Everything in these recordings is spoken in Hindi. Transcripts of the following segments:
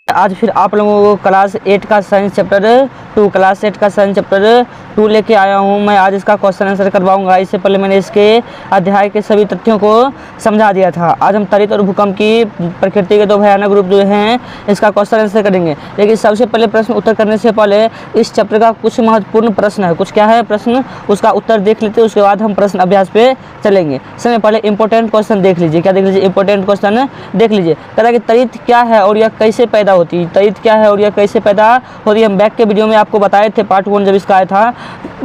आज फिर आप लोगों को क्लास 8 का साइंस चैप्टर 2 लेके आया हूँ। मैं आज इसका क्वेश्चन आंसर करवाऊंगा। इससे पहले मैंने इसके अध्याय के सभी तथ्यों को समझा दिया था। आज हम त्वरित और भूकंप की प्रकृति के दो भयानक रूप जो हैं इसका क्वेश्चन आंसर करेंगे। लेकिन सबसे पहले प्रश्न उत्तर करने से पहले इस चैप्टर का कुछ महत्वपूर्ण प्रश्न है। कुछ क्या है प्रश्न, उसका उत्तर देख लेते हैं, उसके बाद हम प्रश्न अभ्यास पे चलेंगे। सबसे पहले इंपॉर्टेंट क्वेश्चन देख लीजिए। क्या देख लीजिए? इंपॉर्टेंट क्वेश्चन देख लीजिए। कहता है कि त्वरित क्या है और यह कैसे पैदा होती है। त्वरित क्या है और यह कैसे पैदा होती है। हम बैक के वीडियो में आपको बताए थे, पार्ट 1 जब इसका आया था,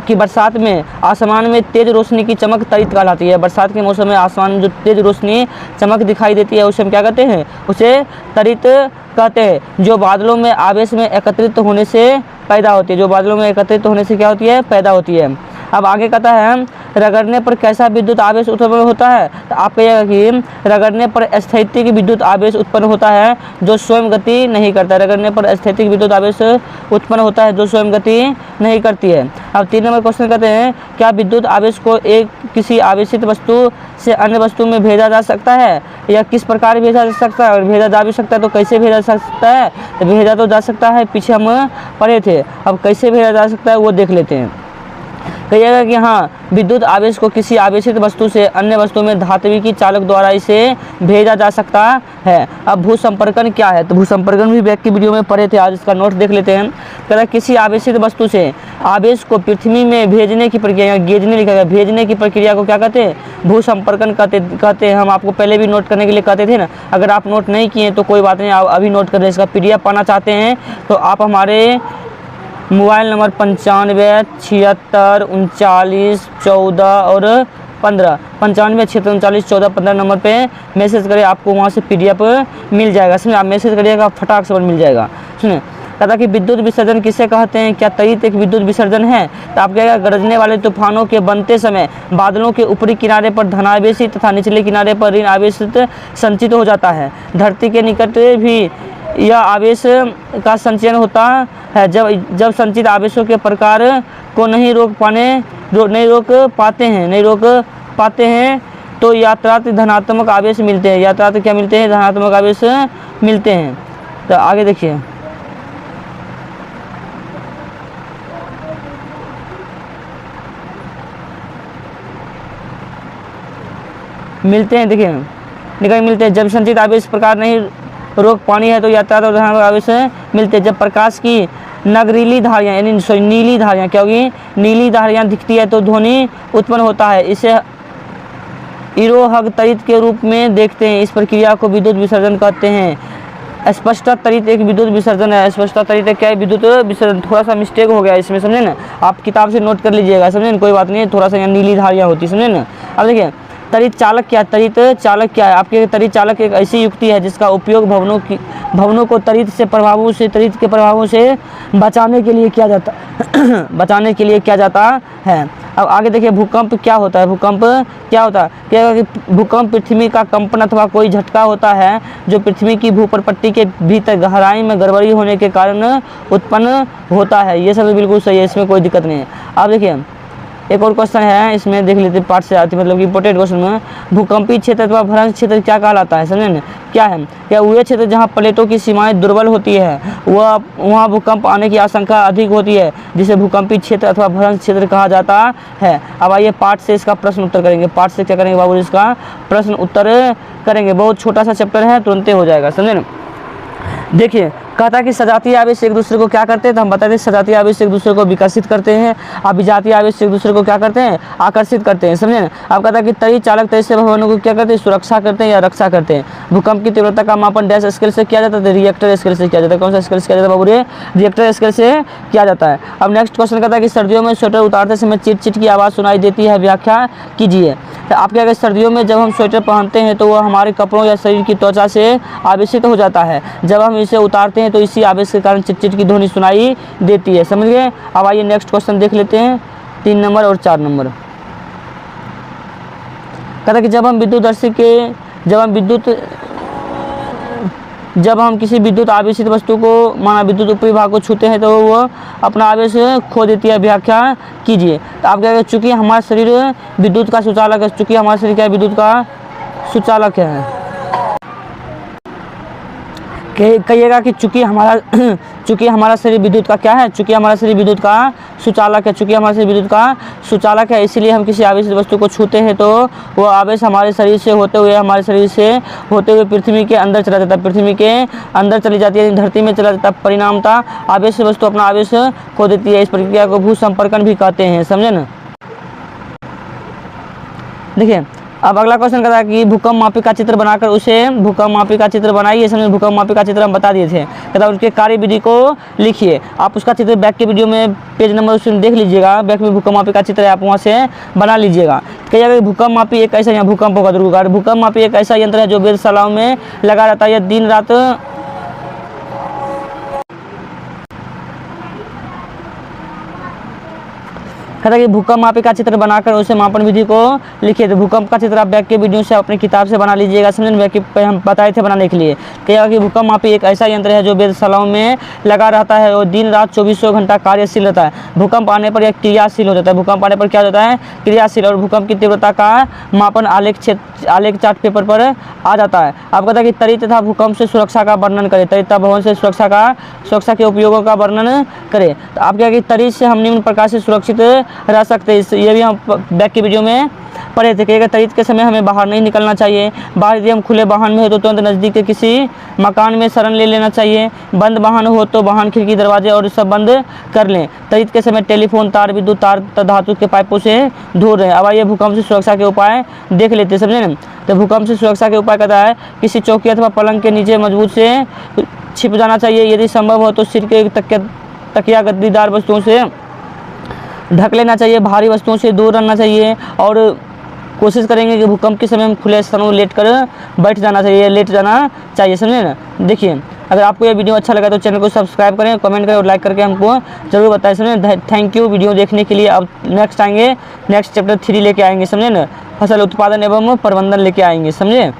कि बरसात में आसमान में तेज रोशनी की चमक त्वरित कहलाती है। बरसात के मौसम में आसमान में जो तेज रोशनी चमक दिखाई देती है उसे हम क्या कहते हैं? उसे त्वरित कहते हैं। जो बादलों में आवेश में एकत्रित होने से पैदा होती है। जो बादलों में एकत्रित होने से क्या होती है? पैदा होती है। अब आगे कहता है रगड़ने पर कैसा विद्युत आवेश उत्पन्न होता है। तो आप कहिएगा कि रगड़ने पर स्थैतिक विद्युत आवेश उत्पन्न होता है जो स्वयं गति नहीं करता। रगड़ने पर स्थैतिक विद्युत आवेश उत्पन्न होता है जो स्वयं गति नहीं करती है। अब 3 नंबर क्वेश्चन कहते हैं क्या विद्युत आवेश को एक किसी आवेशित वस्तु से अन्य वस्तु में भेजा जा सकता है, या किस प्रकार भेजा जा सकता है। और भेजा जा भी सकता है तो कैसे भेजा जा सकता है। तो भेजा तो जा सकता है, पीछे हम पढ़े थे। अब कैसे भेजा जा सकता है वो देख लेते हैं। कहिएगा कि हाँ, विद्युत आवेश को किसी आवेशित वस्तु से अन्य वस्तु में धात्विकी चालक द्वारा इसे भेजा जा सकता है। अब भूसंपर्कन क्या है। तो भूसंपर्कन भी बैक की वीडियो में पढ़े थे, आज इसका नोट देख लेते हैं। कहता किसी आवेशित वस्तु से आवेश को पृथ्वी में भेजने की प्रक्रिया, गेजने लिखा गया, भेजने की प्रक्रिया को क्या कहते हैं? भूसंपर्कन कहते हैं। हम आपको पहले भी नोट करने के लिए कहते थे ना। अगर आप नोट नहीं किए तो कोई बात नहीं, आप अभी नोट कर लें। इसका PDF पाना चाहते हैं तो आप हमारे मोबाइल नंबर 95 76 39 14 और 15 95 76 39 14 15 नंबर पे मैसेज करें। आपको वहाँ से PDF मिल जाएगा। समझे? आप मैसेज करिएगा, फटाक से मिल जाएगा। सुनिए, कहता कि विद्युत विसर्जन किसे कहते हैं। क्या त्वरित एक विद्युत विसर्जन है। तो आप कहेगा गरजने वाले तूफानों के बनते समय बादलों के ऊपरी किनारे पर धनावेशित तथा निचले किनारे पर ऋण आवेशित संचित हो जाता है। धरती के निकट भी यह आवेश का संचयन होता है। जब संचित आवेशों के प्रकार को नहीं रोक पाते हैं तो यात्रार्थ धनात्मक आवेश मिलते हैं। यात्रार्थ क्या मिलते हैं? धनात्मक आवेश मिलते हैं। तो आगे देखिए, मिलते हैं, देखिए निकल मिलते हैं। जब संचित आवेश प्रकार नहीं रोक पानी है तो यातायात और धनात्मक आवेश मिलते हैं। जब प्रकाश की नगरीली धारियाँ यानी नीली धारियाँ, क्या होगी? नीली धारियाँ दिखती है तो ध्वनि उत्पन्न होता है। इसे इरोहग त्वरित के रूप में देखते हैं। इस प्रक्रिया को विद्युत विसर्जन कहते हैं। स्पष्टता त्वरित एक विद्युत विसर्जन है। स्पष्टता त्वरित क्या है? विद्युत विसर्जन। थोड़ा सा मिस्टेक हो गया इसमें, समझे ना। आप किताब से नोट कर लीजिएगा, समझे ना, कोई बात नहीं। थोड़ा सा यहाँ नीली धारियाँ होती, समझे ना। अब देखिए त्वरित चालक क्या है। त्वरित चालक क्या है? आपके त्वरित चालक एक ऐसी युक्ति है जिसका उपयोग भवनों को त्वरित के प्रभावों से बचाने के लिए किया जाता है। अब आगे देखिए भूकंप क्या होता है। भूकंप क्या होता है? क्या कि भूकंप पृथ्वी का कंपन अथवा कोई झटका होता है जो पृथ्वी की भूप्रपट्टी के भीतर गहराई में गड़बड़ी होने के कारण उत्पन्न होता है। ये सब बिल्कुल सही है, इसमें कोई दिक्कत नहीं है। अब देखिए एक और क्वेश्चन है, इसमें देख लेते पार्ट से आती, मतलब कि इंपॉर्टेंट क्वेश्चन में भूकंपीय क्षेत्र अथवा भ्रंश क्षेत्र क्या कहलाता है। समझे ना? क्या है? क्या वह क्षेत्र जहां प्लेटों की सीमाएं दुर्बल होती है वहाँ भूकंप आने की आशंका अधिक होती है, जिसे भूकंपीय क्षेत्र अथवा भ्रंश क्षेत्र कहा जाता है। अब आइए पार्ट से इसका प्रश्न उत्तर करेंगे। पार्ट से क्या करेंगे बाबू? इसका प्रश्न उत्तर करेंगे। बहुत छोटा सा चैप्टर है, तुरंत हो जाएगा, समझे ना। देखिए कहता कि सजातीय आवेश एक दूसरे को क्या करते हैं। तो हम बताते हैं सजातीय आवेश एक दूसरे को विकसित करते हैं, अब विजातीय आवेश एक दूसरे को क्या करते हैं? आकर्षित करते हैं, समझे ना। अब कहता है कि त्वरित चालक त्वरित से भवनों को क्या करते हैं? सुरक्षा करते हैं या रक्षा करते हैं। भूकंप की तीव्रता का मापन डैश स्केल से किया जाता है, रिएक्टर स्केल से किया जाता है। कौन सा स्केल से किया जाता है बाबू? रिएक्टर स्केल से किया जाता है। अब नेक्स्ट क्वेश्चन कहता है कि सर्दियों में स्वेटर उतारते समय चिट चिट की आवाज़ सुनाई देती है, व्याख्या कीजिए। तो आप क्या, सर्दियों में जब हम स्वेटर पहनते हैं तो वह हमारे कपड़ों या शरीर की त्वचा से आवेशित हो जाता है। जब हम इसे उतारते हैं तो इसी आवेश के कारण चिटचिट की ध्वनि सुनाई देती है, समझ गए। अब आइए नेक्स्ट क्वेश्चन देख लेते हैं, 3 नंबर और 4 नंबर। कहता कि जब हम किसी विद्युत आवेशित वस्तु को माना विद्युत ऊपरी भाग को छूते हैं तो वह अपना आवेश खो देती है, व्याख्या कीजिए। तो आप क्या, चूंकि हमारा शरीर विद्युत का सुचालक है, चूंकि हमारा शरीर क्या है? विद्युत का सुचालक है। कहिएगा कि चूँकि हमारा शरीर विद्युत का क्या है, चूँकि हमारा शरीर विद्युत का सुचालक है, चूँकि हमारा शरीर विद्युत का सुचालक है, इसीलिए हम किसी आवेशित वस्तु को छूते हैं तो वो आवेश हमारे शरीर से होते हुए पृथ्वी के अंदर चला जाता है, पृथ्वी के अंदर चली जाती है, धरती में चला जाता है। परिणामतः आवेशित वस्तु अपना आवेश खो देती है। इस प्रक्रिया को भू संपर्कन भी कहते हैं, समझे ना। देखिए अब अगला क्वेश्चन कहता है कि भूकंप मापी का चित्र बनाकर उसे भूकंप मापी का चित्र बनाइए। समझे, भूकंप मापी का चित्र हम बता दिए थे। कहता है उसके कार्यविधि को लिखिए। आप उसका चित्र बैक के वीडियो में पेज नंबर उसमें देख लीजिएगा, बैक में भूकंप मापी का चित्र है, आप वहाँ से बना लीजिएगा। कहिएगा कि भूकंप मापी एक ऐसा यहाँ भूकंप होगा दुर्गा, भूकंप मापी एक ऐसा यंत्र है जो वेधशालाओं में लगा रहता है। यह दिन रात कहता है कि भूकंप मापी का चित्र बनाकर उसे मापन विधि को लिखिए। तो भूकंप का चित्र आप बैक के वीडियो से अपनी किताब से बना लीजिएगा, समझे। बैक पे हम बताए थे बनाने के लिए। कहेगा कि भूकंप मापी एक ऐसा यंत्र है जो वेधशालाओं में लगा रहता है और दिन रात 24 घंटा कार्यशील रहता है। भूकंप आने पर यह क्रियाशील हो जाता है। भूकंप आने पर क्या होता है, क्रियाशील। और भूकंप की तीव्रता का मापन आलेख चार्ट पेपर पर आ जाता है। आप कहता है कि तरी तथा भूकंप से सुरक्षा का वर्णन करें, तरी तथा भवन से सुरक्षा के उपयोगों का वर्णन करें। तो आप क्या कि तरी से हम निम्न प्रकार से सुरक्षित रह सकते हैं। ये भी हम बैक की वीडियो में पढ़े थे। कहेगा तरी के समय हमें बाहर नहीं निकलना चाहिए। बाहर यदि हम खुले वाहन में हो तो तुरंत नज़दीक के किसी मकान में शरण ले लेना चाहिए। बंद वाहन हो तो वाहन खिड़की दरवाजे और सब बंद कर लें। तरी के समय टेलीफोन तार, विद्युत तार धातु के पाइपों से दूर रहें। अब आइए भूकंप से सुरक्षा के उपाय देख लेते हैं, समझे ना। तो भूकंप से सुरक्षा के उपाय कहता है किसी चौकी अथवा पलंग के नीचे मजबूत से छिप जाना चाहिए। यदि संभव हो तो सिर के तकिया गद्दीदार वस्तुओं से ढक लेना चाहिए। भारी वस्तुओं से दूर रहना चाहिए और कोशिश करेंगे कि भूकंप के समय हम खुले स्थानों में लेट जाना चाहिए, समझे ना। देखिए अगर आपको यह वीडियो अच्छा लगा तो चैनल को सब्सक्राइब करें, कमेंट करें और लाइक करके हमको जरूर बताएं, समझे। थैंक यू वीडियो देखने के लिए। अब नेक्स्ट चैप्टर 3 लेके आएंगे, समझे ना। फसल उत्पादन एवं प्रबंधन लेके आएंगे, समझे।